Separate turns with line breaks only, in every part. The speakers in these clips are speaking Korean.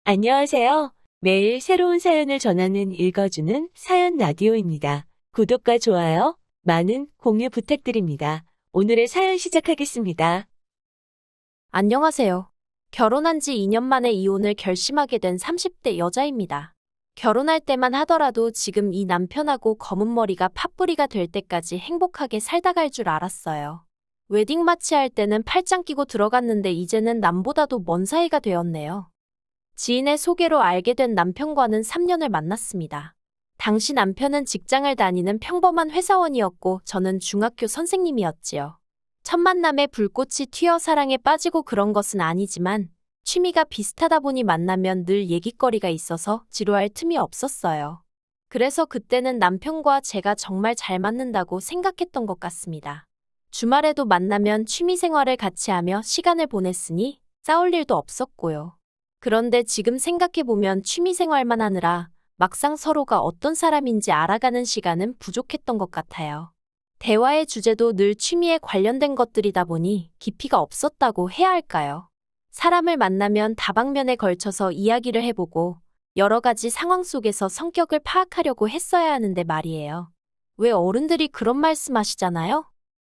안녕하세요. 매일 새로운 사연을 전하는 읽어주는 사연 라디오입니다. 구독과 좋아요, 많은 공유 부탁드립니다. 오늘의 사연 시작하겠습니다.
안녕하세요. 결혼한 지 2년 만에 이혼을 결심하게 된 30대 여자입니다. 결혼할 때만 하더라도 지금 이 남편하고 검은 머리가 팥뿌리가 될 때까지 행복하게 살다 갈 줄 알았어요. 웨딩 마치 할 때는 팔짱 끼고 들어갔는데 이제는 남보다도 먼 사이가 되었네요. 지인의 소개로 알게 된 남편과는 3년을 만났습니다. 당시 남편은 직장을 다니는 평범한 회사원이었고 저는 중학교 선생님이었지요. 첫 만남에 불꽃이 튀어 사랑에 빠지고 그런 것은 아니지만 취미가 비슷하다 보니 만나면 늘 얘기거리가 있어서 지루할 틈이 없었어요. 그래서 그때는 남편과 제가 정말 잘 맞는다고 생각했던 것 같습니다. 주말에도 만나면 취미 생활을 같이 하며 시간을 보냈으니 싸울 일도 없었고요. 그런데 지금 생각해보면 취미 생활만 하느라 막상 서로가 어떤 사람인지 알아가는 시간은 부족했던 것 같아요. 대화의 주제도 늘 취미에 관련된 것들이다 보니 깊이가 없었다고 해야 할까요? 사람을 만나면 다방면에 걸쳐서 이야기를 해보고 여러 가지 상황 속에서 성격을 파악하려고 했어야 하는데 말이에요. 왜 어른들이 그런 말씀하시잖아요?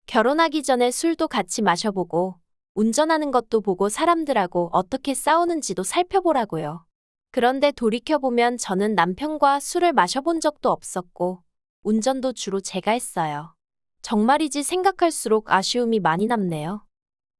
결혼하기 전에 술도 같이 마셔보고 운전하는 것도 보고 사람들하고 어떻게 싸우는지도 살펴보라고요. 그런데 돌이켜보면 저는 남편과 술을 마셔본 적도 없었고 운전도 주로 제가 했어요. 정말이지 생각할수록 아쉬움이 많이 남네요.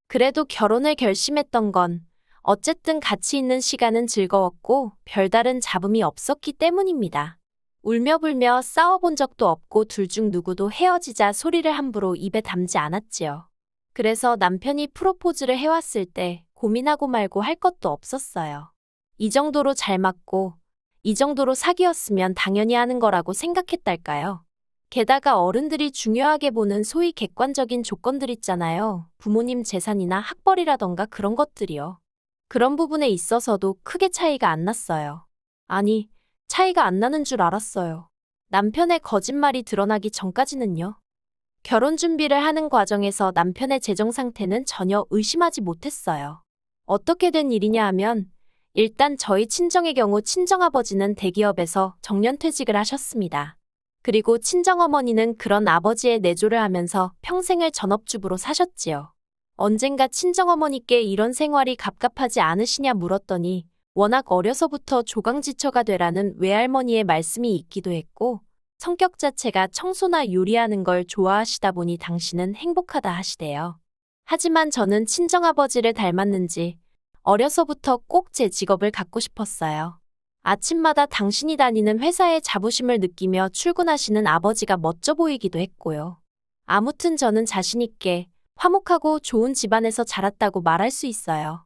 그래도 결혼을 결심했던 건 어쨌든 같이 있는 시간은 즐거웠고 별다른 잡음이 없었기 때문입니다. 울며 불며 싸워본 적도 없고 둘 중 누구도 헤어지자 소리를 함부로 입에 담지 않았지요. 그래서 남편이 프로포즈를 해왔을 때 고민하고 말고 할 것도 없었어요. 이 정도로 잘 맞고 이 정도로 사귀었으면 당연히 하는 거라고 생각했달까요? 게다가 어른들이 중요하게 보는 소위 객관적인 조건들 있잖아요. 부모님 재산이나 학벌이라던가 그런 것들이요. 그런 부분에 있어서도 크게 차이가 안 났어요. 아니, 차이가 안 나는 줄 알았어요. 남편의 거짓말이 드러나기 전까지는요. 결혼 준비를 하는 과정에서 남편의 재정 상태는 전혀 의심하지 못했어요. 어떻게 된 일이냐 하면 일단 저희 친정의 경우 친정아버지는 대기업에서 정년퇴직을 하셨습니다. 그리고 친정어머니는 그런 아버지의 내조를 하면서 평생을 전업주부로 사셨지요. 언젠가 친정어머니께 이런 생활이 갑갑하지 않으시냐 물었더니 워낙 어려서부터 조강지처가 되라는 외할머니의 말씀이 있기도 했고 성격 자체가 청소나 요리하는 걸 좋아하시다 보니 당신은 행복하다 하시대요. 하지만 저는 친정아버지를 닮았는지 어려서부터 꼭 제 직업을 갖고 싶었어요. 아침마다 당신이 다니는 회사의 자부심을 느끼며 출근하시는 아버지가 멋져 보이기도 했고요. 아무튼 저는 자신 있게 화목하고 좋은 집안에서 자랐다고 말할 수 있어요.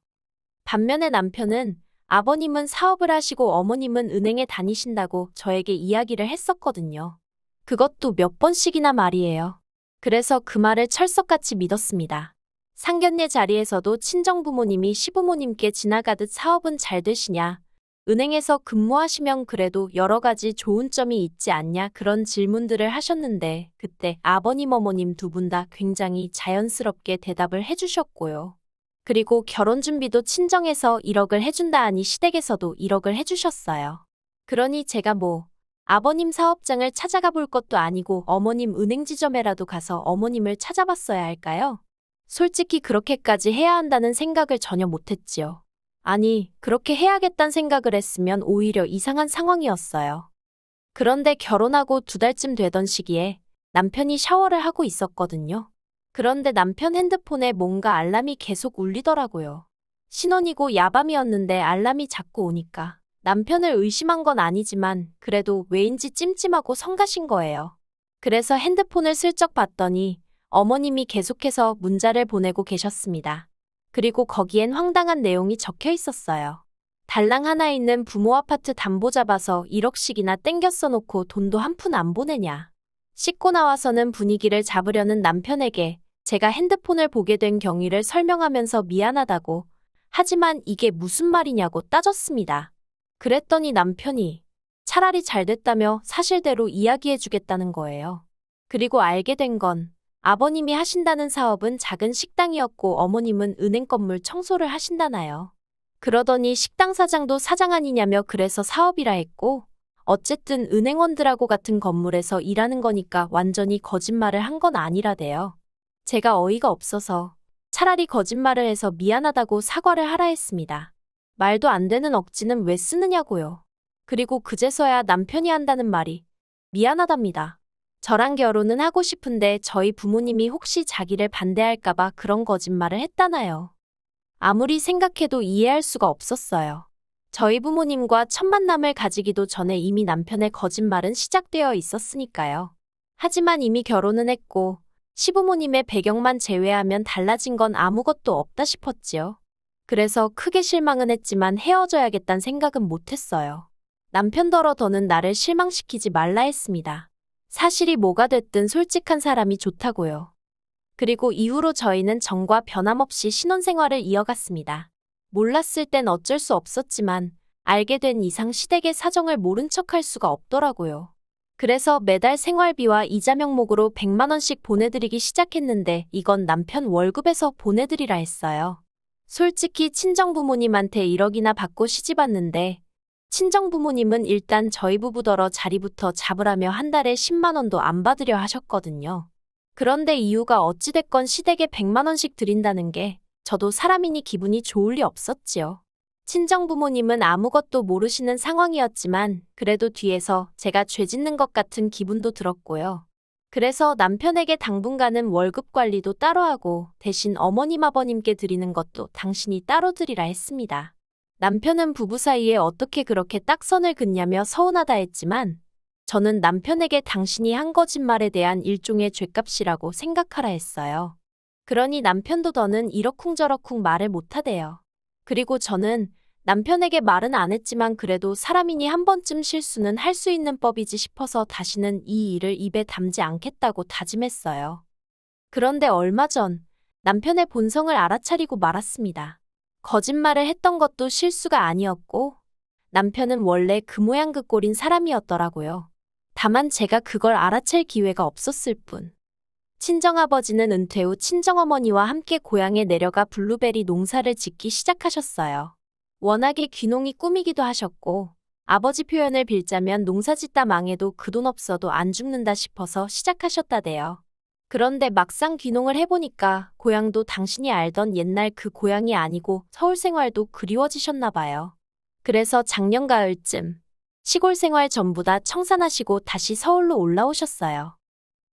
반면에 남편은 아버님은 사업을 하시고 어머님은 은행에 다니신다고 저에게 이야기를 했었거든요. 그것도 몇 번씩이나 말이에요. 그래서 그 말을 철석같이 믿었습니다. 상견례 자리에서도 친정부모님이 시부모님께 지나가듯 사업은 잘 되시냐, 은행에서 근무하시면 그래도 여러 가지 좋은 점이 있지 않냐 그런 질문들을 하셨는데 그때 아버님 어머님 두 분 다 굉장히 자연스럽게 대답을 해주셨고요. 그리고 결혼 준비도 친정에서 1억을 해준다 하니 시댁에서도 1억을 해주셨어요. 그러니 제가 아버님 사업장을 찾아가 볼 것도 아니고 어머님 은행 지점에라도 가서 어머님을 찾아봤어야 할까요? 솔직히 그렇게까지 해야 한다는 생각을 전혀 못했지요. 아니, 그렇게 해야겠다는 생각을 했으면 오히려 이상한 상황이었어요. 그런데 결혼하고 2달쯤 되던 시기에 남편이 샤워를 하고 있었거든요. 그런데 남편 핸드폰에 뭔가 알람이 계속 울리더라고요. 신혼이고 야밤이었는데 알람이 자꾸 오니까 남편을 의심한 건 아니지만 그래도 왜인지 찜찜하고 성가신 거예요. 그래서 핸드폰을 슬쩍 봤더니 어머님이 계속해서 문자를 보내고 계셨습니다. 그리고 거기엔 황당한 내용이 적혀 있었어요. 달랑 하나 있는 부모 아파트 담보 잡아서 1억씩이나 땡겨 써놓고 돈도 한 푼 안 보내냐. 씻고 나와서는 분위기를 잡으려는 남편에게 제가 핸드폰을 보게 된 경위를 설명하면서 미안하다고 하지만 이게 무슨 말이냐고 따졌습니다. 그랬더니 남편이 차라리 잘 됐다며 사실대로 이야기해주겠다는 거예요. 그리고 알게 된 건 아버님이 하신다는 사업은 작은 식당이었고 어머님은 은행 건물 청소를 하신다나요. 그러더니 식당 사장도 사장 아니냐며 그래서 사업이라 했고, 어쨌든 은행원들하고 같은 건물에서 일하는 거니까 완전히 거짓말을 한 건 아니라대요. 제가 어이가 없어서 차라리 거짓말을 해서 미안하다고 사과를 하라 했습니다. 말도 안 되는 억지는 왜 쓰느냐고요. 그리고 그제서야 남편이 한다는 말이 미안하답니다. 저랑 결혼은 하고 싶은데 저희 부모님이 혹시 자기를 반대할까봐 그런 거짓말을 했다나요. 아무리 생각해도 이해할 수가 없었어요. 저희 부모님과 첫 만남을 가지기도 전에 이미 남편의 거짓말은 시작되어 있었으니까요. 하지만 이미 결혼은 했고 시부모님의 배경만 제외하면 달라진 건 아무것도 없다 싶었지요. 그래서 크게 실망은 했지만 헤어져야겠다는 생각은 못했어요. 남편더러 더는 나를 실망시키지 말라 했습니다. 사실이 뭐가 됐든 솔직한 사람이 좋다고요. 그리고 이후로 저희는 정과 변함없이 신혼생활을 이어갔습니다. 몰랐을 땐 어쩔 수 없었지만 알게 된 이상 시댁의 사정을 모른 척할 수가 없더라고요. 그래서 매달 생활비와 이자 명목으로 100만 원씩 보내드리기 시작했는데 이건 남편 월급에서 보내드리라 했어요. 솔직히 친정부모님한테 1억이나 받고 시집왔는데 친정부모님은 일단 저희 부부더러 자리부터 잡으라며 한 달에 10만 원도 안 받으려 하셨거든요. 그런데 이유가 어찌됐건 시댁에 100만 원씩 드린다는 게 저도 사람이니 기분이 좋을 리 없었지요. 친정부모님은 아무것도 모르시는 상황이었지만 그래도 뒤에서 제가 죄 짓는 것 같은 기분도 들었고요. 그래서 남편에게 당분간은 월급 관리도 따로 하고 대신 어머님 아버님께 드리는 것도 당신이 따로 드리라 했습니다. 남편은 부부 사이에 어떻게 그렇게 딱 선을 긋냐며 서운하다 했지만 저는 남편에게 당신이 한 거짓말에 대한 일종의 죗값이라고 생각하라 했어요. 그러니 남편도 더는 이러쿵저러쿵 말을 못하대요. 그리고 저는 남편에게 말은 안 했지만 그래도 사람이니 한 번쯤 실수는 할 수 있는 법이지 싶어서 다시는 이 일을 입에 담지 않겠다고 다짐했어요. 그런데 얼마 전 남편의 본성을 알아차리고 말았습니다. 거짓말을 했던 것도 실수가 아니었고 남편은 원래 그 모양 그 꼴인 사람이었더라고요. 다만 제가 그걸 알아챌 기회가 없었을 뿐. 친정아버지는 은퇴 후 친정어머니와 함께 고향에 내려가 블루베리 농사를 짓기 시작하셨어요. 워낙에 귀농이 꿈이기도 하셨고 아버지 표현을 빌자면 농사 짓다 망해도 그 돈 없어도 안 죽는다 싶어서 시작하셨다대요. 그런데 막상 귀농을 해보니까 고향도 당신이 알던 옛날 그 고향이 아니고 서울 생활도 그리워지셨나 봐요. 그래서 작년 가을쯤 시골 생활 전부 다 청산하시고 다시 서울로 올라오셨어요.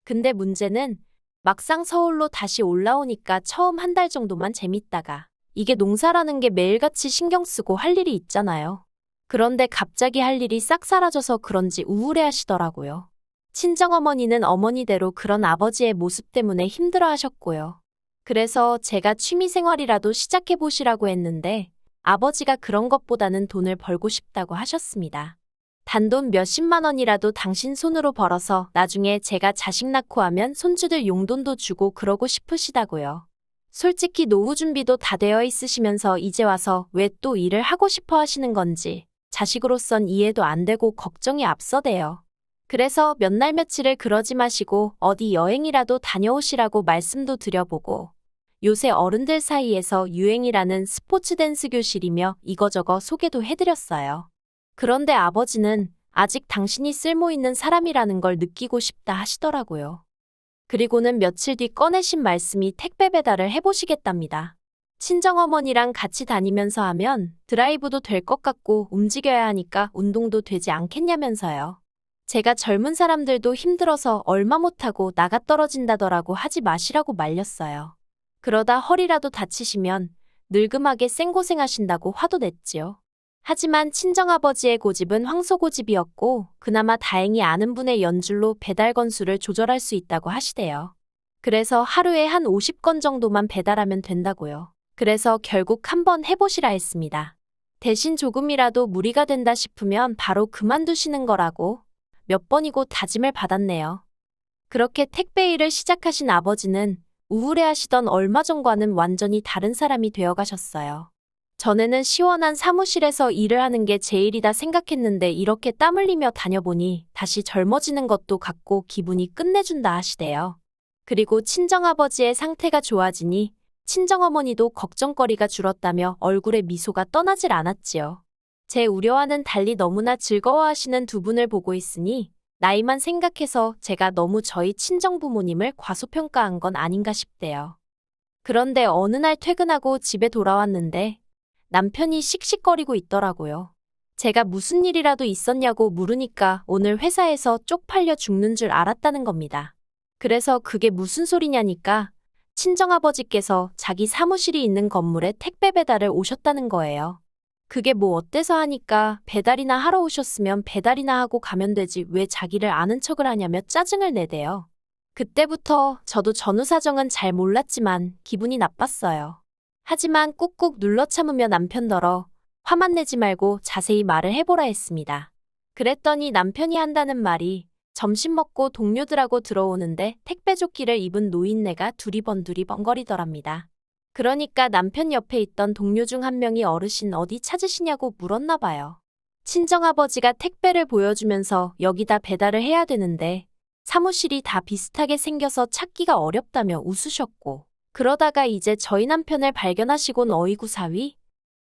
근데 문제는 막상 서울로 다시 올라오니까 처음 한 달 정도만 재밌다가 이게 농사라는 게 매일같이 신경 쓰고 할 일이 있잖아요. 그런데 갑자기 할 일이 싹 사라져서 그런지 우울해하시더라고요. 친정어머니는 어머니대로 그런 아버지의 모습 때문에 힘들어 하셨고요. 그래서 제가 취미생활이라도 시작해보시라고 했는데 아버지가 그런 것보다는 돈을 벌고 싶다고 하셨습니다. 단돈 몇십만 원이라도 당신 손으로 벌어서 나중에 제가 자식 낳고 하면 손주들 용돈도 주고 그러고 싶으시다고요. 솔직히 노후 준비도 다 되어 있으시면서 이제 와서 왜 또 일을 하고 싶어 하시는 건지 자식으로선 이해도 안 되고 걱정이 앞서대요. 그래서 몇 날 며칠을 그러지 마시고 어디 여행이라도 다녀오시라고 말씀도 드려보고 요새 어른들 사이에서 유행이라는 스포츠 댄스 교실이며 이거저거 소개도 해드렸어요. 그런데 아버지는 아직 당신이 쓸모있는 사람이라는 걸 느끼고 싶다 하시더라고요. 그리고는 며칠 뒤 꺼내신 말씀이 택배 배달을 해보시겠답니다. 친정어머니랑 같이 다니면서 하면 드라이브도 될 것 같고 움직여야 하니까 운동도 되지 않겠냐면서요. 제가 젊은 사람들도 힘들어서 얼마 못하고 나가 떨어진다더라고 하지 마시라고 말렸어요. 그러다 허리라도 다치시면 늙음하게 생고생하신다고 화도 냈지요. 하지만 친정아버지의 고집은 황소고집이었고 그나마 다행히 아는 분의 연줄로 배달 건수를 조절할 수 있다고 하시대요. 그래서 하루에 한 50건 정도만 배달하면 된다고요. 그래서 결국 한번 해보시라 했습니다. 대신 조금이라도 무리가 된다 싶으면 바로 그만두시는 거라고 몇 번이고 다짐을 받았네요. 그렇게 택배 일을 시작하신 아버지는 우울해하시던 얼마 전과는 완전히 다른 사람이 되어가셨어요. 전에는 시원한 사무실에서 일을 하는 게 제일이다 생각했는데 이렇게 땀 흘리며 다녀보니 다시 젊어지는 것도 같고 기분이 끝내준다 하시대요. 그리고 친정아버지의 상태가 좋아지니 친정어머니도 걱정거리가 줄었다며 얼굴에 미소가 떠나질 않았지요. 제 우려와는 달리 너무나 즐거워하시는 두 분을 보고 있으니 나이만 생각해서 제가 너무 저희 친정부모님을 과소평가한 건 아닌가 싶대요. 그런데 어느 날 퇴근하고 집에 돌아왔는데 남편이 씩씩거리고 있더라고요. 제가 무슨 일이라도 있었냐고 물으니까 오늘 회사에서 쪽팔려 죽는 줄 알았다는 겁니다. 그래서 그게 무슨 소리냐니까 친정아버지께서 자기 사무실이 있는 건물에 택배 배달을 오셨다는 거예요. 그게 뭐 어때서 하니까 배달이나 하러 오셨으면 배달이나 하고 가면 되지 왜 자기를 아는 척을 하냐며 짜증을 내대요. 그때부터 저도 전후 사정은 잘 몰랐지만 기분이 나빴어요. 하지만 꾹꾹 눌러 참으며 남편더러 화만 내지 말고 자세히 말을 해보라 했습니다. 그랬더니 남편이 한다는 말이 점심 먹고 동료들하고 들어오는데 택배 조끼를 입은 노인네가 두리번거리더랍니다. 그러니까 남편 옆에 있던 동료 중 한 명이 어르신 어디 찾으시냐고 물었나 봐요. 친정아버지가 택배를 보여주면서 여기다 배달을 해야 되는데 사무실이 다 비슷하게 생겨서 찾기가 어렵다며 웃으셨고 그러다가 이제 저희 남편을 발견하시곤 어이구 사위?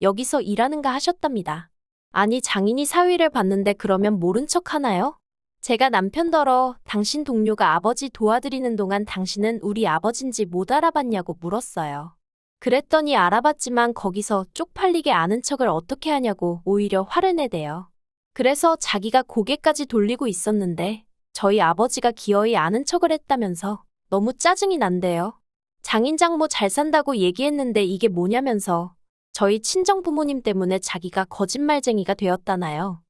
여기서 일하는가 하셨답니다. 아니 장인이 사위를 봤는데 그러면 모른 척 하나요? 제가 남편더러 당신 동료가 아버지 도와드리는 동안 당신은 우리 아버진지 못 알아봤냐고 물었어요. 그랬더니 알아봤지만 거기서 쪽팔리게 아는 척을 어떻게 하냐고 오히려 화를 내대요. 그래서 자기가 고개까지 돌리고 있었는데 저희 아버지가 기어이 아는 척을 했다면서 너무 짜증이 난대요. 장인장모 잘 산다고 얘기했는데 이게 뭐냐면서 저희 친정부모님 때문에 자기가 거짓말쟁이가 되었다나요.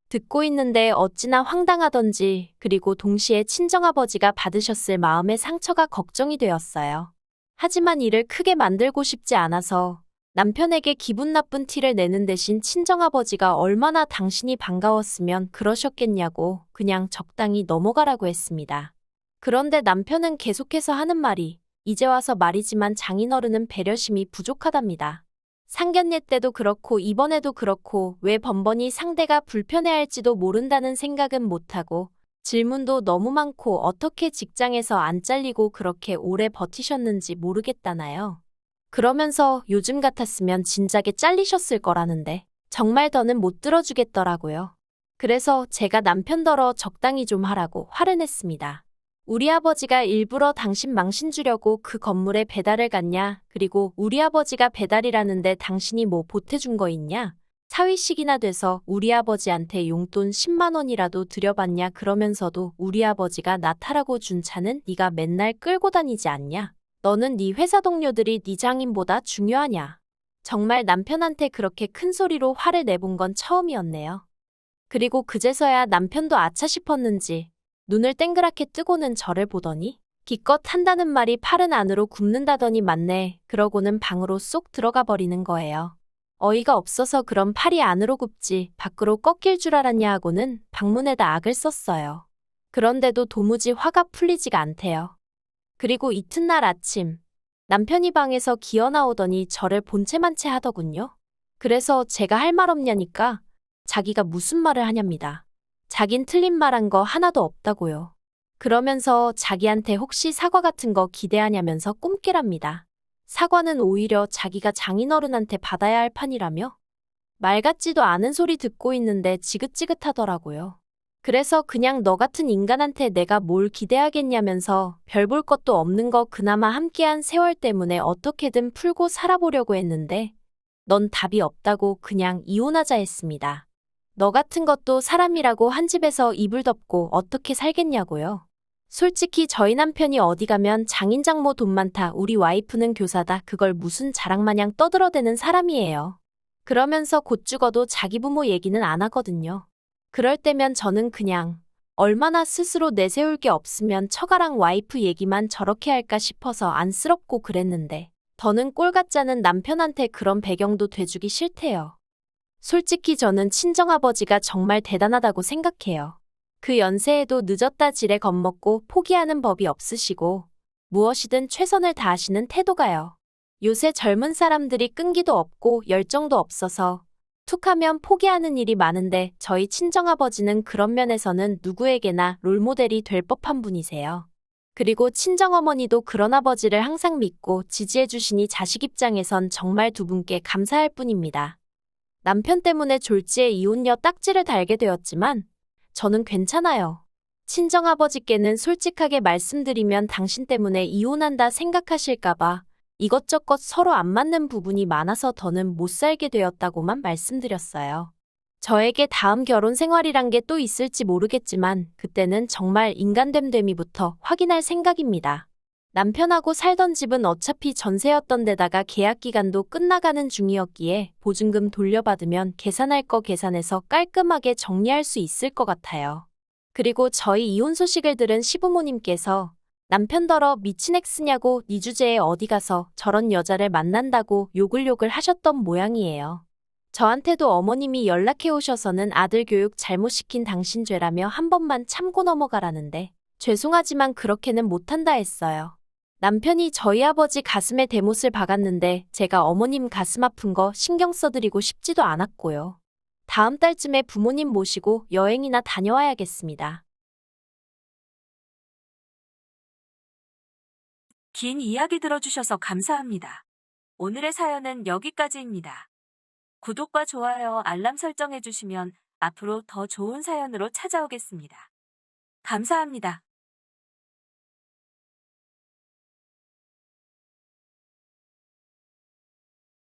듣고 있는데 어찌나 황당하던지 그리고 동시에 친정아버지가 받으셨을 마음의 상처가 걱정이 되었어요. 하지만 이를 크게 만들고 싶지 않아서 남편에게 기분 나쁜 티를 내는 대신 친정아버지가 얼마나 당신이 반가웠으면 그러셨겠냐고 그냥 적당히 넘어가라고 했습니다. 그런데 남편은 계속해서 하는 말이 이제 와서 말이지만 장인어른은 배려심이 부족하답니다. 상견례 때도 그렇고 이번에도 그렇고 왜 번번이 상대가 불편해할지도 모른다는 생각은 못하고 질문도 너무 많고 어떻게 직장에서 안 잘리고 그렇게 오래 버티셨는지 모르겠다나요. 그러면서 요즘 같았으면 진작에 잘리셨을 거라는데 정말 더는 못 들어주겠더라고요. 그래서 제가 남편더러 적당히 좀 하라고 화를 냈습니다. 우리 아버지가 일부러 당신 망신 주려고 그 건물에 배달을 갔냐? 그리고 우리 아버지가 배달이라는데 당신이 뭐 보태준 거 있냐? 사위씩이나 돼서 우리 아버지한테 용돈 10만 원이라도 드려봤냐? 그러면서도 우리 아버지가 나 타라고 준 차는 네가 맨날 끌고 다니지 않냐? 너는 네 회사 동료들이 네 장인보다 중요하냐? 정말 남편한테 그렇게 큰 소리로 화를 내본 건 처음이었네요. 그리고 그제서야 남편도 아차 싶었는지 눈을 땡그랗게 뜨고는 저를 보더니 기껏 한다는 말이 팔은 안으로 굽는다더니 맞네. 그러고는 방으로 쏙 들어가 버리는 거예요. 어이가 없어서 그럼 팔이 안으로 굽지 밖으로 꺾일 줄 알았냐 하고는 방문에다 악을 썼어요. 그런데도 도무지 화가 풀리지가 않대요. 그리고 이튿날 아침 남편이 방에서 기어 나오더니 저를 본체만 채 하더군요. 그래서 제가 할 말 없냐니까 자기가 무슨 말을 하냐입니다. 자긴 틀린 말한 거 하나도 없다고요. 그러면서 자기한테 혹시 사과 같은 거 기대하냐면서 꿈깨랍니다. 사과는 오히려 자기가 장인어른한테 받아야 할 판이라며? 말 같지도 않은 소리 듣고 있는데 지긋지긋하더라고요. 그래서 그냥 너 같은 인간한테 내가 뭘 기대하겠냐면서 별 볼 것도 없는 거 그나마 함께한 세월 때문에 어떻게든 풀고 살아보려고 했는데 넌 답이 없다고 그냥 이혼하자 했습니다. 너 같은 것도 사람이라고 한 집에서 이불 덮고 어떻게 살겠냐고요. 솔직히 저희 남편이 어디 가면 장인장모 돈 많다, 우리 와이프는 교사다, 그걸 무슨 자랑마냥 떠들어대는 사람이에요. 그러면서 곧 죽어도 자기 부모 얘기는 안 하거든요. 그럴 때면 저는 그냥 얼마나 스스로 내세울 게 없으면 처가랑 와이프 얘기만 저렇게 할까 싶어서 안쓰럽고 그랬는데 더는 꼴 같지 않은 남편한테 그런 배경도 돼주기 싫대요. 솔직히 저는 친정아버지가 정말 대단하다고 생각해요. 그 연세에도 늦었다 지레 겁먹고 포기하는 법이 없으시고 무엇이든 최선을 다하시는 태도가요. 요새 젊은 사람들이 끈기도 없고 열정도 없어서 툭하면 포기하는 일이 많은데 저희 친정아버지는 그런 면에서는 누구에게나 롤모델이 될 법한 분이세요. 그리고 친정어머니도 그런 아버지를 항상 믿고 지지해 주시니 자식 입장에선 정말 두 분께 감사할 뿐입니다. 남편 때문에 졸지에 이혼녀 딱지를 달게 되었지만 저는 괜찮아요. 친정아버지께는 솔직하게 말씀드리면 당신 때문에 이혼한다 생각하실까봐 이것저것 서로 안 맞는 부분이 많아서 더는 못 살게 되었다고만 말씀드렸어요. 저에게 다음 결혼 생활이란 게 또 있을지 모르겠지만 그때는 정말 인간됨됨이부터 확인할 생각입니다. 남편하고 살던 집은 어차피 전세였던 데다가 계약 기간도 끝나가는 중이었기에 보증금 돌려받으면 계산할 거 계산해서 깔끔하게 정리할 수 있을 것 같아요. 그리고 저희 이혼 소식을 들은 시부모님께서 남편더러 미친 엑스냐고 네 주제에 어디 가서 저런 여자를 만난다고 욕을 하셨던 모양이에요. 저한테도 어머님이 연락해 오셔서는 아들 교육 잘못 시킨 당신 죄라며 한 번만 참고 넘어가라는데 죄송하지만 그렇게는 못한다 했어요. 남편이 저희 아버지 가슴에 대못을 박았는데 제가 어머님 가슴 아픈 거 신경 써드리고 싶지도 않았고요. 다음 달쯤에 부모님 모시고 여행이나 다녀와야겠습니다.
긴 이야기 들어주셔서 감사합니다. 오늘의 사연은 여기까지입니다. 구독과 좋아요, 알람 설정해주시면 앞으로 더 좋은 사연으로 찾아오겠습니다. 감사합니다.